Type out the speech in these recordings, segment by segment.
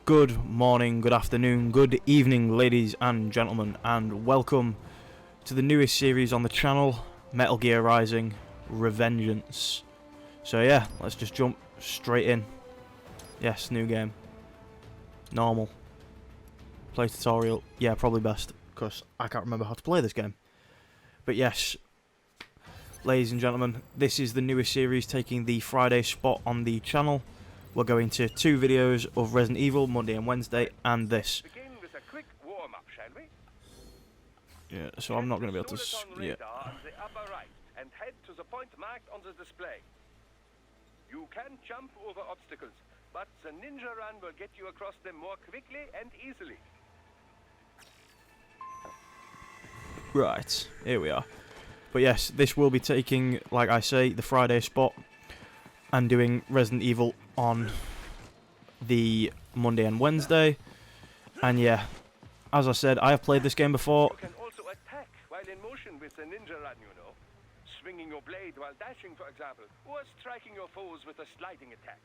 Good morning, good afternoon, good evening, ladies and gentlemen, and welcome to the newest series on the channel, Metal Gear Rising Revengance. So yeah, let's just jump straight in. Yes, new game. Normal. Play tutorial. Yeah, probably best, because I can't remember how to play this game. But yes, ladies and gentlemen, this is the newest series taking the Friday spot on the channel. We're going to 2 videos of Resident Evil, Monday and Wednesday, and this. Begin with a quick warm-up, shall we? Yeah, so I'm not going to be able to... Yeah. On the upper right, and head to the point marked on the display. You can jump over obstacles, but the ninja run will get you across them more quickly and easily. Right, here we are. But yes, this will be taking, like I say, the Friday spot and doing Resident Evil on the Monday and Wednesday. And yeah, as I said, I have played this game before. You can also attack while in motion with the ninja run, you know. Swinging your blade while dashing, for example, or striking your foes with a sliding attack.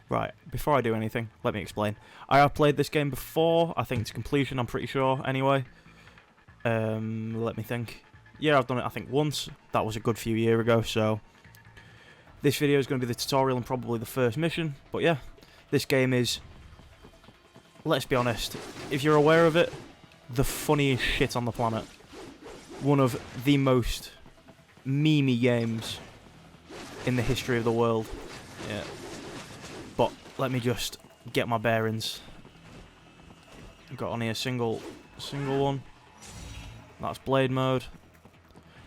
Right, before I do anything, let me explain. I have played this game before, I think to completion, I'm pretty sure, anyway. Let me think. Yeah, I've done it, I think, once. That was a good few years ago, so... This video is going to be the tutorial and probably the first mission, but yeah, this game is, let's be honest, if you're aware of it, the funniest shit on the planet. One of the most memey games in the history of the world. Yeah. But let me just get my bearings. Got on here single one. That's blade mode.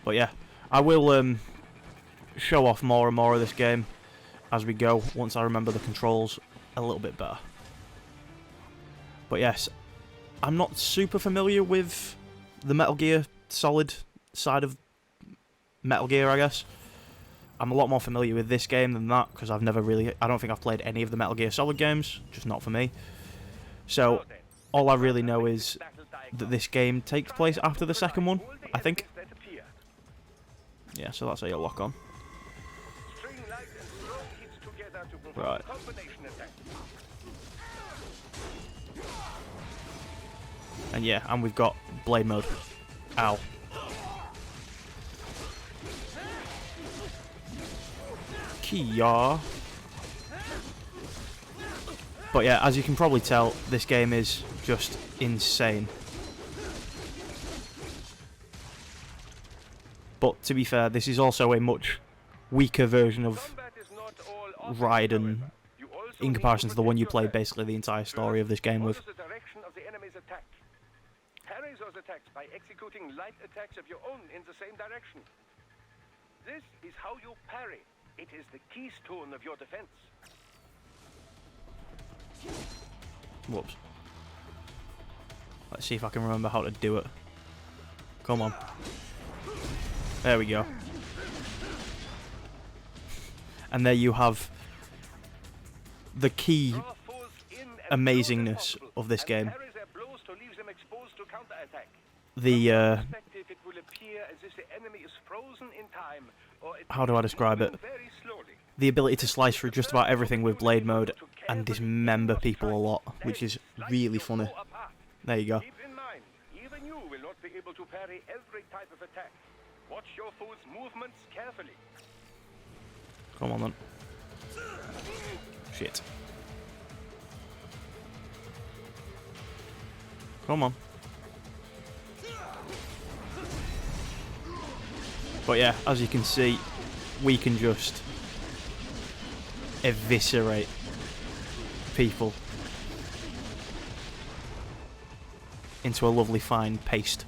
But yeah, I will show off more and more of this game as we go, once I remember the controls a little bit better. But yes, I'm not super familiar with the Metal Gear Solid side of Metal Gear, I guess. I'm a lot more familiar with this game than that, because I don't think I've played any of the Metal Gear Solid games, just not for me. So, all I really know is that this game takes place after the second one, I think. Yeah, so that's how you lock on. Right. And yeah, and we've got blade mode. Ow. Kia. But yeah, as you can probably tell, this game is just insane. But to be fair, this is also a much weaker version of Raiden in comparison to the one you played basically the entire story of this game with. Parry those attacks by executing light attacks of your own in the same direction. This is how you parry. It is the keystone of your defense. Whoops. Let's see if I can remember how to do it. Come on. There we go. And there you have the key amazingness of this game. How do I describe it? The ability to slice through just about everything with blade mode and dismember people a lot, which is really funny. There you go. Keep in mind, even you will not be able to parry every type of attack. Watch your foe's movements carefully. Come on then. Shit. Come on. But yeah, as you can see, we can just eviscerate people into a lovely fine paste.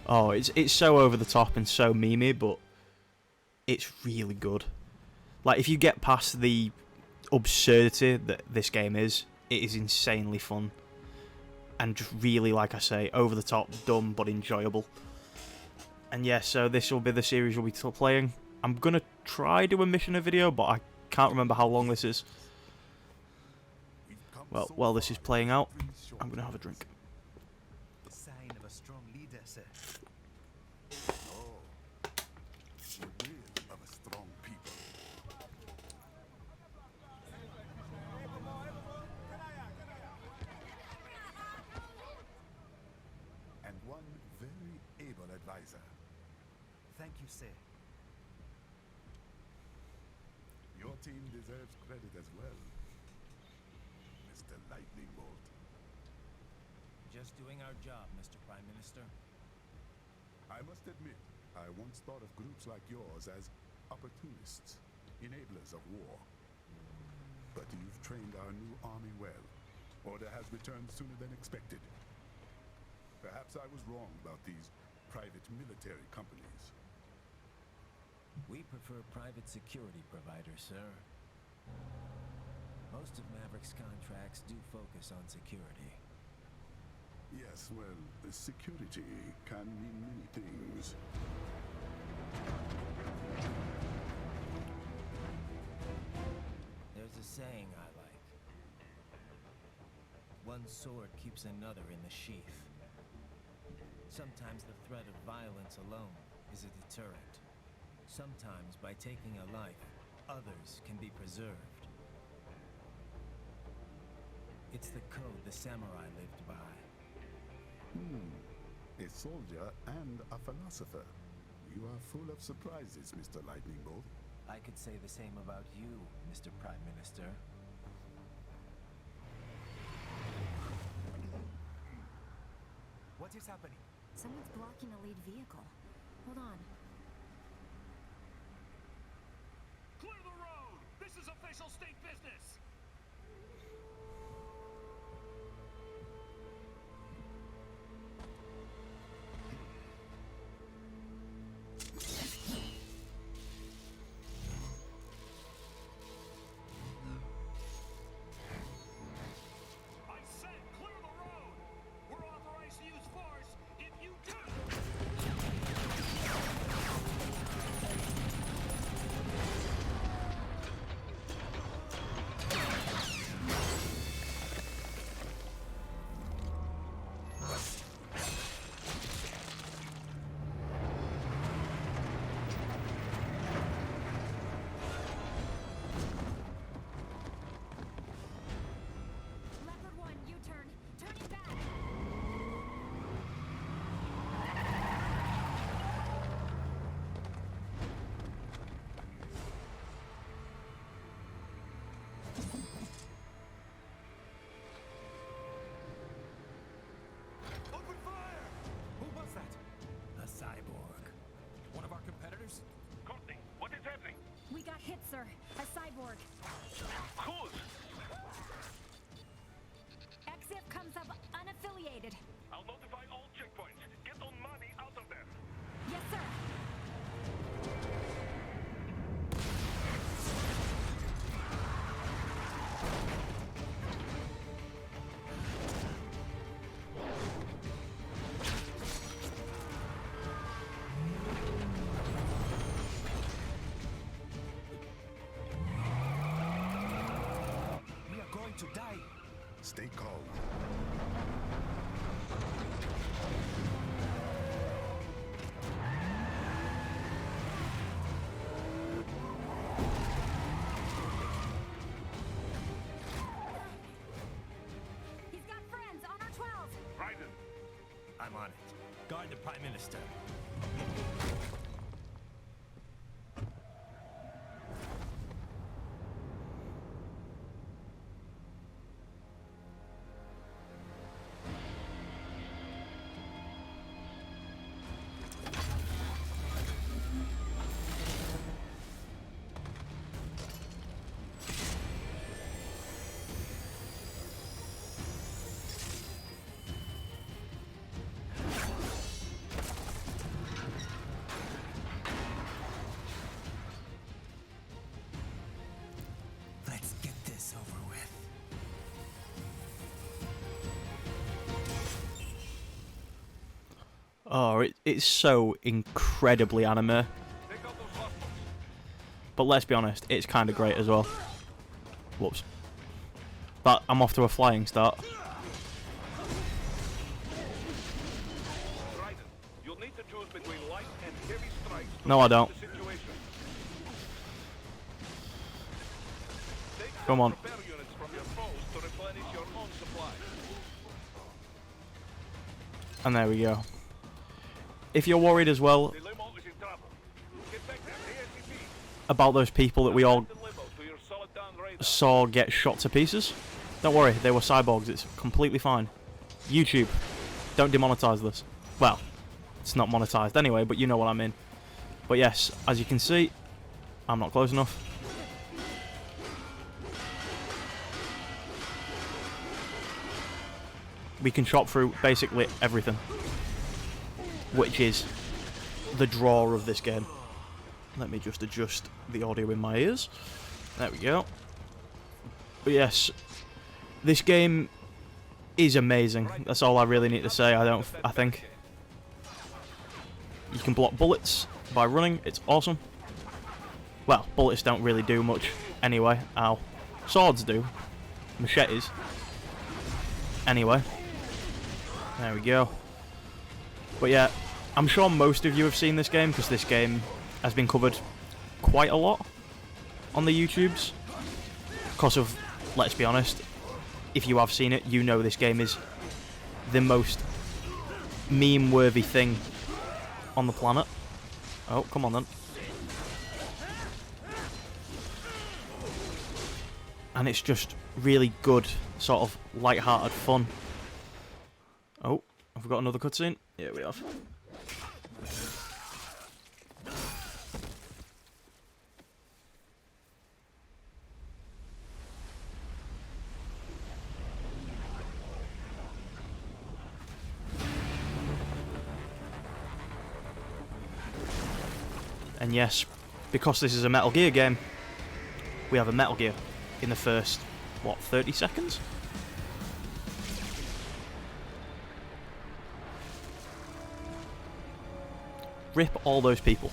Oh, it's so over the top and so memey, but it's really good. Like, if you get past the absurdity that this game is, it is insanely fun. And just really, like I say, over the top, dumb, but enjoyable. And yeah, so this will be the series we'll be playing. I'm going to try do a mission a video, but I can't remember how long this is. Well, while this is playing out, I'm going to have a drink. The sign of a strong leader, sir. advisor. Thank you, sir. Your team deserves credit as well, Mr. Lightning Bolt. Just doing our job, Mr. Prime Minister. I must admit, I once thought of groups like yours as opportunists, enablers of war. But you've trained our new army well. Order has returned sooner than expected. Perhaps I was wrong about these private military companies. We prefer private security providers, sir. Most of Maverick's contracts do focus on security. Yes, well, security can mean many things. There's a saying I like. One sword keeps another in the sheath. Sometimes the threat of violence alone is a deterrent. Sometimes by taking a life, others can be preserved. It's the code the samurai lived by. A soldier and a philosopher. You are full of surprises, Mr. Lightning Bolt. I could say the same about you, Mr. Prime Minister. What is happening? Someone's blocking a lead vehicle. Hold on. Clear the road! This is official state business! I said clear the road! We're authorized to use force if you do! Leopard 1, U-turn. Turning back. Open fire! Who was that? A cyborg. One of our competitors? Courtney, what is happening? We got hit, sir. A cyborg. Who's? XF comes up unaffiliated. I'll notify all checkpoints. Get on money out of there. Yes, sir. We are going to die. Stay calm. He's got friends on our 12. Raiden, I'm on it. Guard the Prime Minister. Let's get this over with. Oh, it's so incredibly anime. take out those hostiles. But let's be honest, it's kind of great as well. Whoops. But I'm off to a flying start. Raiden, you'll need to choose between light and heavy strikes to No, I manage don't. the situation. Take Come some on. repair units from your foes to replenish your own supply. And there we go. if you're worried as well The limo is in trouble. Get back there ASAP. about those people that we all The limo to your solid down radar. saw get shot to pieces, don't worry, they were cyborgs. It's completely fine. YouTube, don't demonetize this. Well, it's not monetized anyway, but you know what I mean. But yes, as you can see, I'm not close enough. We can chop through basically everything, which is the draw of this game. Let me just adjust the audio in my ears. There we go. But yes, this game is amazing. That's all I really need to say. I think you can block bullets by running. It's awesome. Well, bullets don't really do much anyway. Ow. Swords do. Machetes. Anyway. There we go. But yeah, I'm sure most of you have seen this game, because this game has been covered quite a lot on the YouTubes. Because of, let's be honest, if you have seen it, you know this game is the most meme-worthy thing on the planet. Oh, come on then. And it's just really good, sort of light-hearted fun. Oh, have we got another cutscene? Yeah, we have. And yes, because this is a Metal Gear game, we have a Metal Gear in the first, what, 30 seconds? Rip all those people.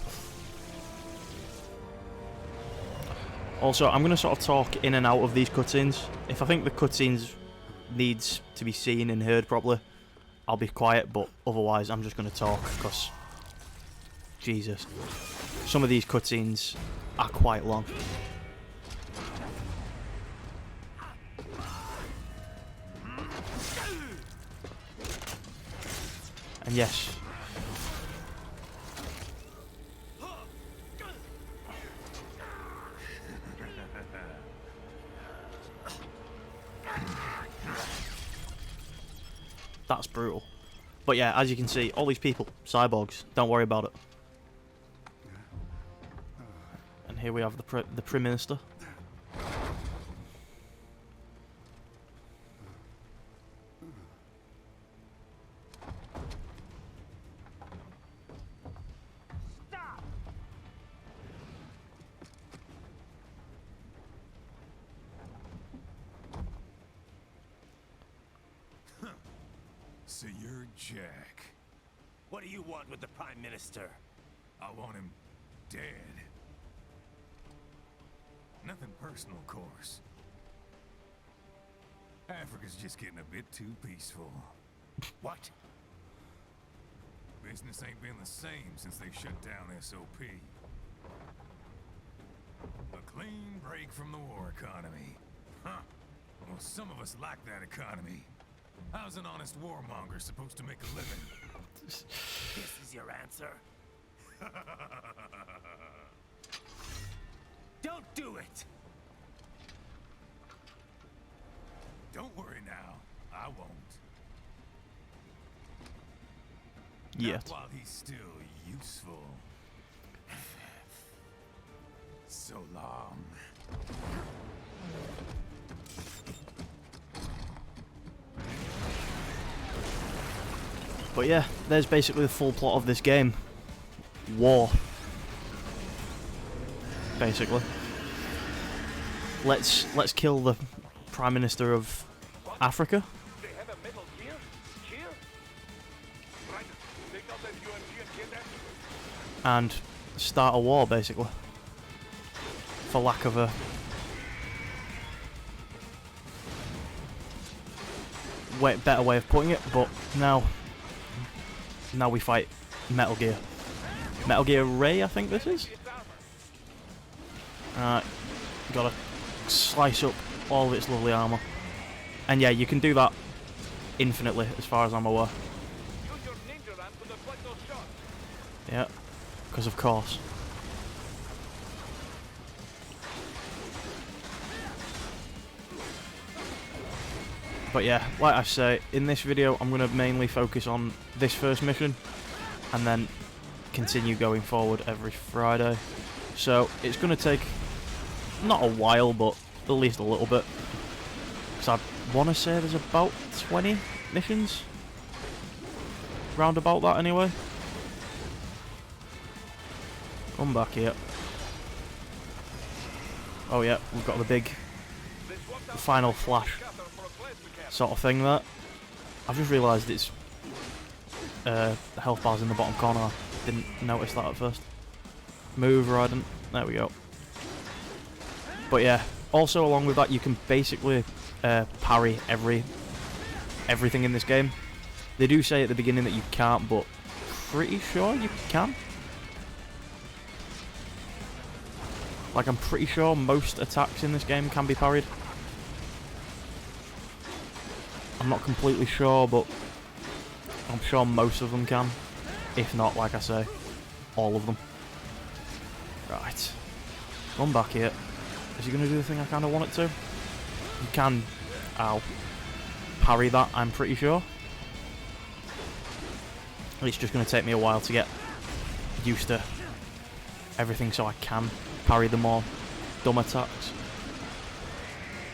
Also, I'm going to sort of talk in and out of these cutscenes. If I think the cutscenes needs to be seen and heard properly, I'll be quiet, but otherwise I'm just going to talk, because Jesus, some of these cutscenes are quite long. And yes, that's brutal. But yeah, as you can see, all these people, cyborgs, don't worry about it. And here we have the Prime Minister. So you're Jack. What do you want with the Prime Minister? I want him dead. Nothing personal, of course. Africa's just getting a bit too peaceful. What? Business ain't been the same since they shut down SOP. A clean break from the war economy. Huh. Well, some of us like that economy. How's an honest warmonger supposed to make a living? This is your answer? Don't do it! Don't worry now. I won't. Yet. Not while he's still useful. So long. But yeah, there's basically the full plot of this game. War. Basically. Let's kill the Prime Minister of Africa. They have a Metal Gear? Here? Right. Take out that UMG and get that. And start a war, basically. For lack of a better way of putting it, but now we fight Metal Gear. Metal Gear Ray, I think this is. Alright, gotta slice up all of its lovely armour. And yeah, you can do that infinitely, as far as I'm aware. Use your ninja ramp to deflect those shots. Yeah, because of course. But yeah, like I say, in this video I'm going to mainly focus on this first mission and then continue going forward every Friday. So it's going to take not a while, but at least a little bit. Because I want to say there's about 20 missions. Round about that anyway. Come back here. Oh yeah, we've got the big final flash sort of thing there. I've just realised it's the health bar's in the bottom corner. I didn't notice that at first. Move, Raiden. There we go. But yeah, also along with that, you can basically parry everything in this game. They do say at the beginning that you can't, but pretty sure you can. Like, I'm pretty sure most attacks in this game can be parried. I'm not completely sure, but I'm sure most of them can. If not, like I say, all of them. Right. Come back here. Is he going to do the thing I kind of want it to? You can, parry that, I'm pretty sure. It's just going to take me a while to get used to everything so I can parry the more dumb attacks.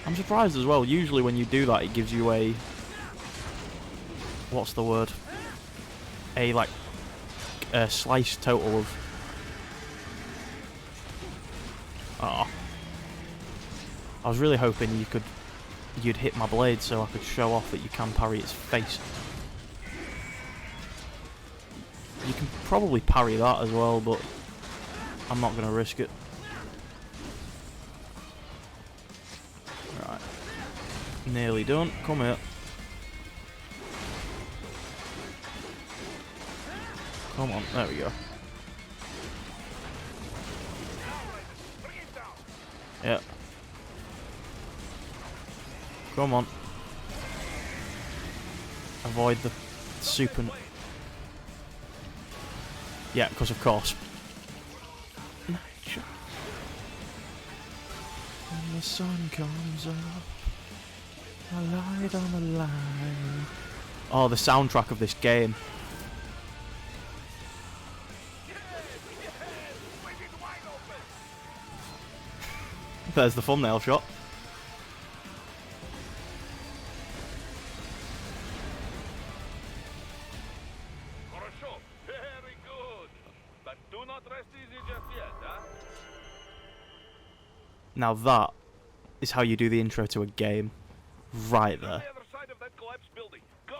I'm surprised as well, usually when you do that it gives you a... what's the word? A, like, a slice total of... oh. I was really hoping you'd hit my blade so I could show off that you can parry its face. You can probably parry that as well, but I'm not going to risk it. Right. Nearly done. Come here. Come on. There we go. Yeah. Come on. Avoid the super... yeah, because of course. When the sun comes up, I light on the line. Oh, the soundtrack of this game. There's the thumbnail shot. Very good. But do not rest easy just yet, huh? Now that is how you do the intro to a game. Right there. The other side of that collapsed building. Go.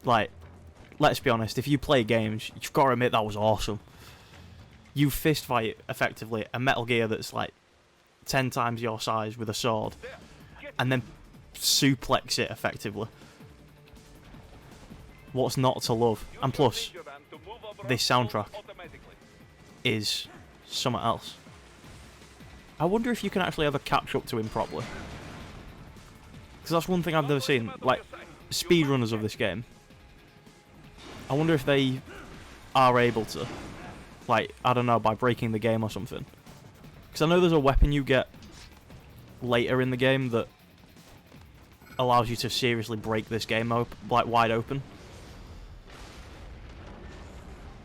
Like, let's be honest, if you play games, you've got to admit that was awesome. You fist fight effectively a Metal Gear that's like 10 times your size with a sword, and then suplex it effectively. What's not to love? And plus, this soundtrack is something else. I wonder if you can actually ever catch up to him properly. Because that's one thing I've never seen. Like, speedrunners of this game. I wonder if they are able to. Like, I don't know, by breaking the game or something. Because I know there's a weapon you get later in the game that allows you to seriously break this game like wide open.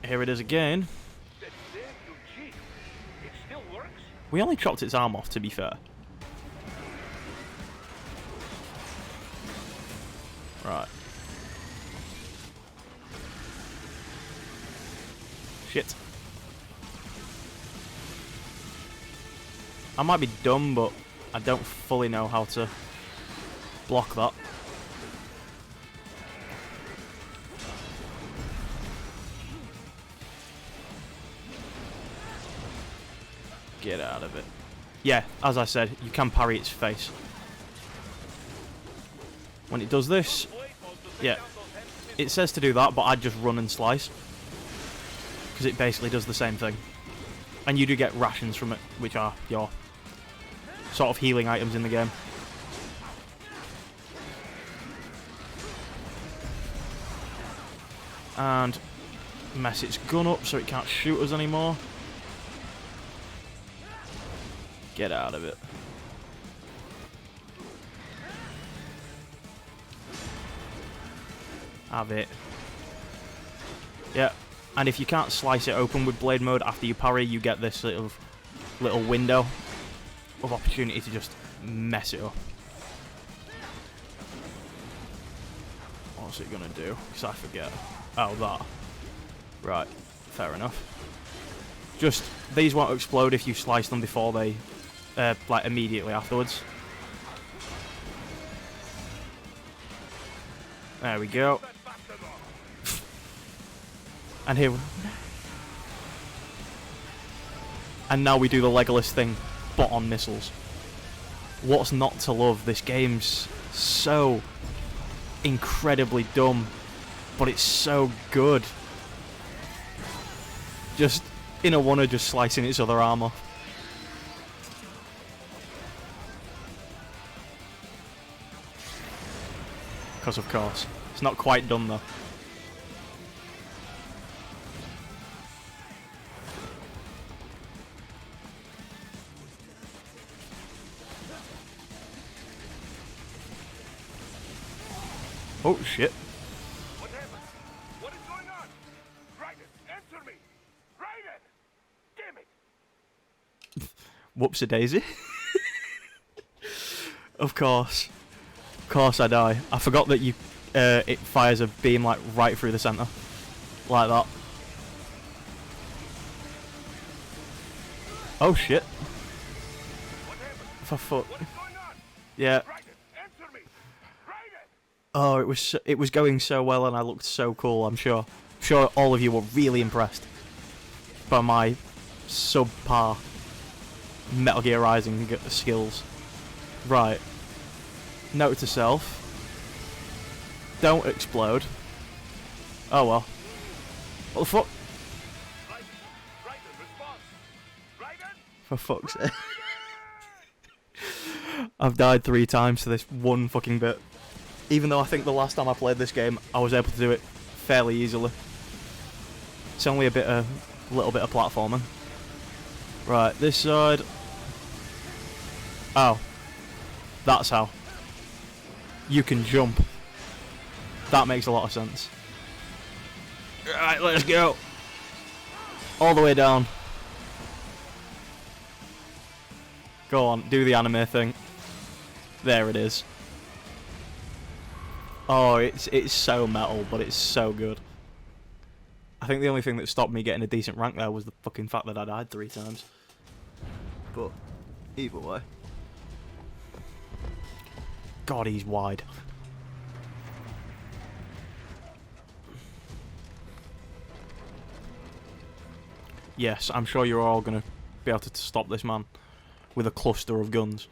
Here it is again. We only chopped its arm off, to be fair. Right. Shit. I might be dumb, but I don't fully know how to block that. Get out of it. Yeah, as I said, you can parry its face. When it does this, yeah, it says to do that, but I'd just run and slice. Because it basically does the same thing. And you do get rations from it, which are your sort of healing items in the game. And mess its gun up so it can't shoot us anymore. Get out of it. Have it. Yeah, and if you can't slice it open with blade mode after you parry, you get this little window of opportunity to just mess it up. What's it gonna do? Because I forget. Oh, that. Right, fair enough. Just, these won't explode if you slice them before they, like, immediately afterwards. There we go. And here... And now we do the Legolas thing, but on missiles. What's not to love? This game's so incredibly dumb, but it's so good. Just, in a one, just slicing its other arm off. Because of course. It's not quite done though. Oh shit. What happened? What is going on? Raiden, answer me! Raiden! Damn it! Whoops-a-daisy. Of course. Of course I die. I forgot that you it fires a beam like right through the centre. Like that. Oh shit. What happened? For fuck. What is going on? Yeah. Raiden, answer me! Raiden! Oh, it was going so well and I looked so cool, I'm sure. I'm sure all of you were really impressed by my subpar Metal Gear Rising skills. Right. Note to self. Don't explode. Oh well. What the fuck? Raiden, respond! Raiden! For fuck's sake. I've died 3 times to this one fucking bit. Even though I think the last time I played this game, I was able to do it fairly easily. It's only a little bit of platforming. Right, this side. Oh. That's how. You can jump. That makes a lot of sense. Right, let's go. All the way down. Go on, do the anime thing. There it is. Oh, it's so metal, but it's so good. I think the only thing that stopped me getting a decent rank there was the fucking fact that I died 3 times. But either way. God, he's wide. Yes, I'm sure you're all going to be able to stop this man with a cluster of guns.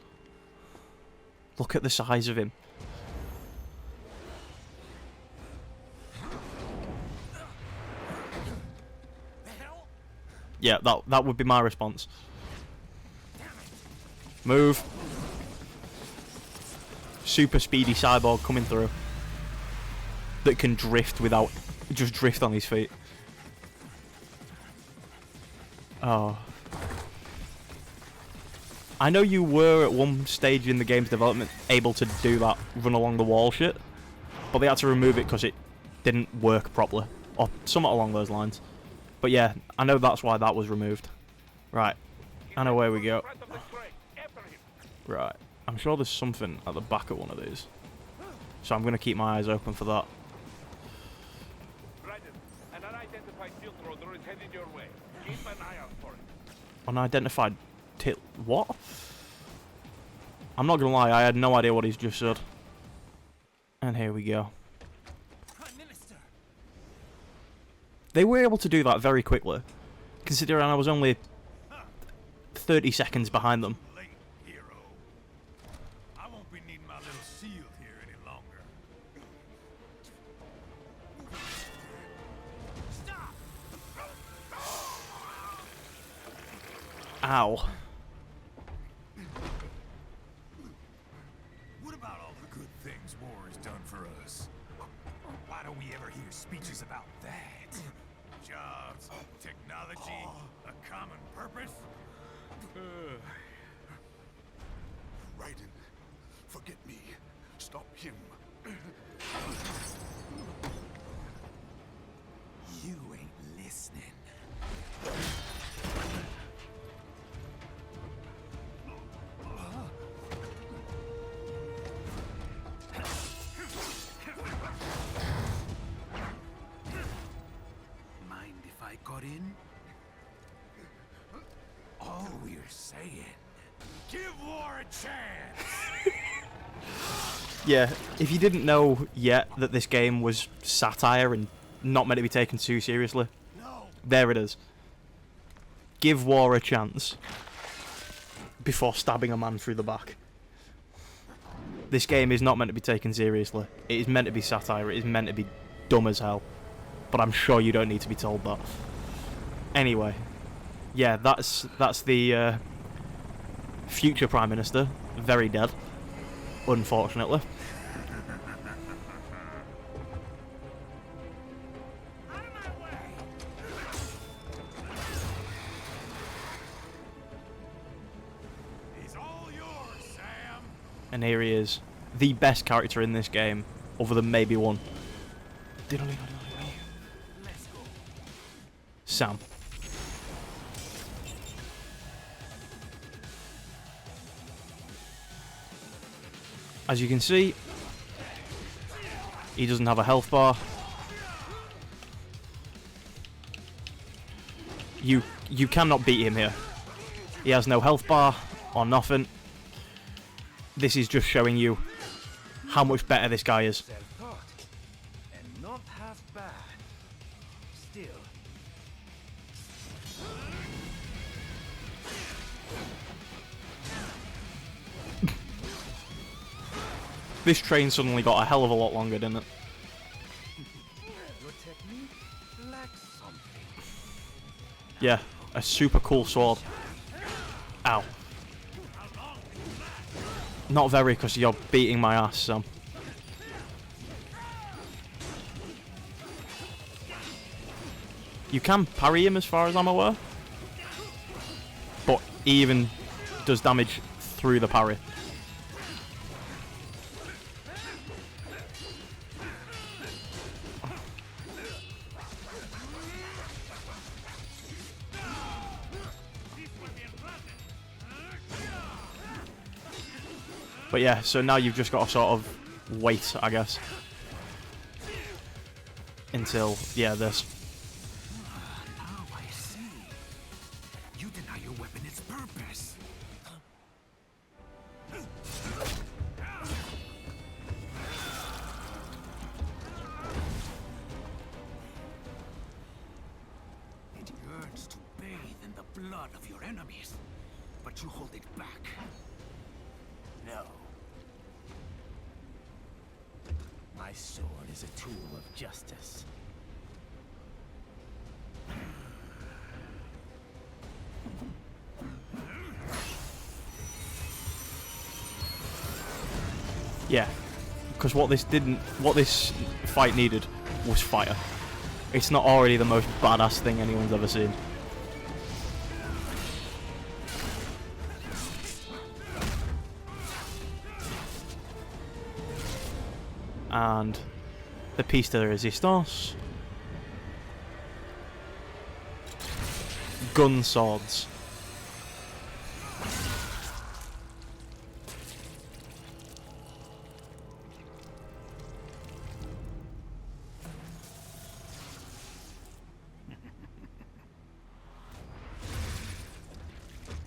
Look at the size of him. Yeah, that would be my response. Move. Super speedy cyborg coming through. That can drift without... just drift on his feet. Oh. I know you were at one stage in the game's development able to do that run along the wall shit, but they had to remove it because it didn't work properly, or somewhat along those lines. But yeah, I know that's why that was removed. Right, and away we go. Right, I'm sure there's something at the back of one of these, so I'm going to keep my eyes open for that. Raiden, an unidentified field roader is headed your way. Keep an eye out for it. Unidentified what? I'm not gonna lie, I had no idea what he's just said. And here we go. Prime Minister. They were able to do that very quickly, considering I was only 30 seconds behind them. Late, hero. I won't be needing my little shield here any longer. Stop. Ow. What about all the good things war has done for us? Why don't we ever hear speeches about that? jobs, technology, a common purpose. Raiden, forget me. Stop him. You ain't listening. Mind if I got in? All we're saying, give war a chance! Yeah, if you didn't know yet that this game was satire and not meant to be taken too seriously, there it is. Give war a chance before stabbing a man through the back. This game is not meant to be taken seriously. It is meant to be satire. It is meant to be dumb as hell. But I'm sure you don't need to be told that. Anyway, yeah, that's the future Prime Minister. Very dead, unfortunately. And here he is, the best character in this game, other than maybe one. Sam. As you can see, he doesn't have a health bar. You cannot beat him here. He has no health bar or nothing. This is just showing you how much better this guy is. Self-taught, and not half bad. Still. This train suddenly got a hell of a lot longer, didn't it? Your technique lacks something. Yeah, a super cool sword. Ow. Not very, because you're beating my ass, Sam. You can parry him as far as I'm aware. But he even does damage through the parry. But yeah, so now you've just got to sort of wait, I guess. Until, yeah, this. Now I see. You deny your weapon its purpose. It yearns to bathe in the blood of your enemies, but you hold it back. No. My sword is a tool of justice. Yeah. Because what this fight needed was fire. It's not already the most badass thing anyone's ever seen. And the piece de resistance. Gun swords.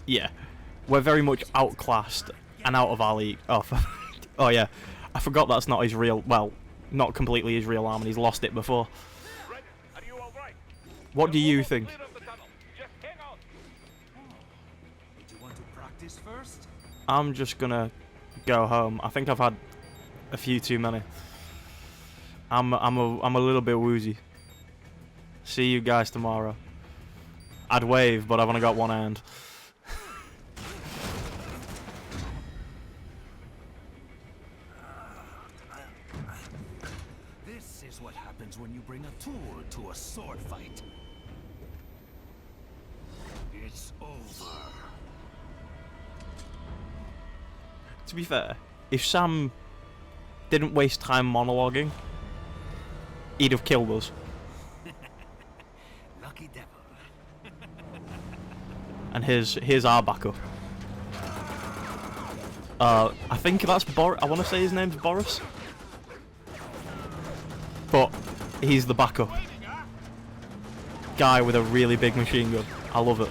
Yeah, we're very much outclassed and out of our league. Oh, oh yeah, I forgot that's not his real. Well, not completely his real arm, and he's lost it before. Are you all right? What do you think? Clear of the tunnel. Just hang on. Did you want to practice first? I'm just gonna go home. I think I've had a few too many. I'm a little bit woozy. See you guys tomorrow. I'd wave, but I've only got one hand. This is what happens when you bring a tool to a sword fight. To be fair, if Sam didn't waste time monologuing, he'd have killed us. Lucky devil. And here's our backup. I think that's Boris. I want to say his name's Boris, but he's the backup guy with a really big machine gun. I love it.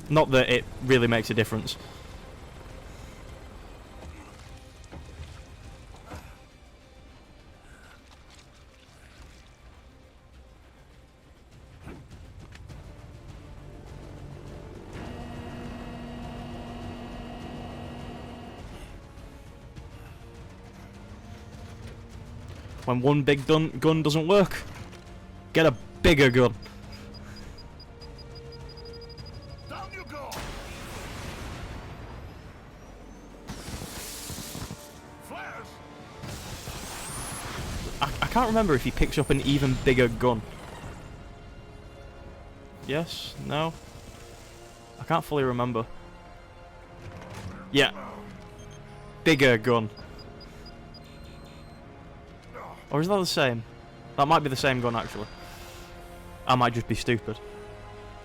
Not that it really makes a difference. When one big gun doesn't work, get a bigger gun. Down you go! Flares! I can't remember if he picks up an even bigger gun. Yes? No? I can't fully remember. Yeah. Bigger gun. Or is that the same? That might be the same gun, actually. I might just be stupid.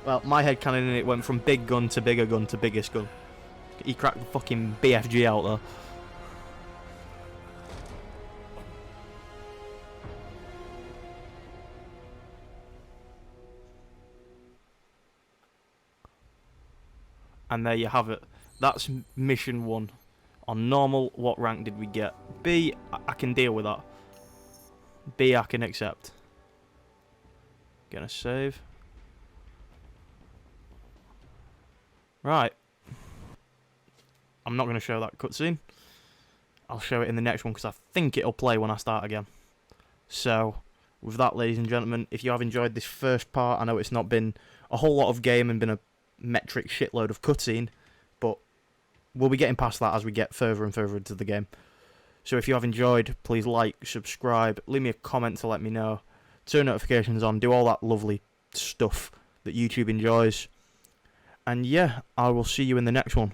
Well, my headcanon in it went from big gun to bigger gun to biggest gun. He cracked the fucking BFG out there. And there you have it. That's mission 1. On normal, what rank did we get? B, I can deal with that. B, I can accept. Gonna save. Right. I'm not going to show that cutscene. I'll show it in the next one because I think it'll play when I start again. So, with that, ladies and gentlemen, if you have enjoyed this first part, I know it's not been a whole lot of game and been a metric shitload of cutscene, but we'll be getting past that as we get further and further into the game. So if you have enjoyed, please like, subscribe, leave me a comment to let me know, turn notifications on, do all that lovely stuff that YouTube enjoys. And yeah, I will see you in the next one.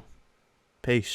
Peace.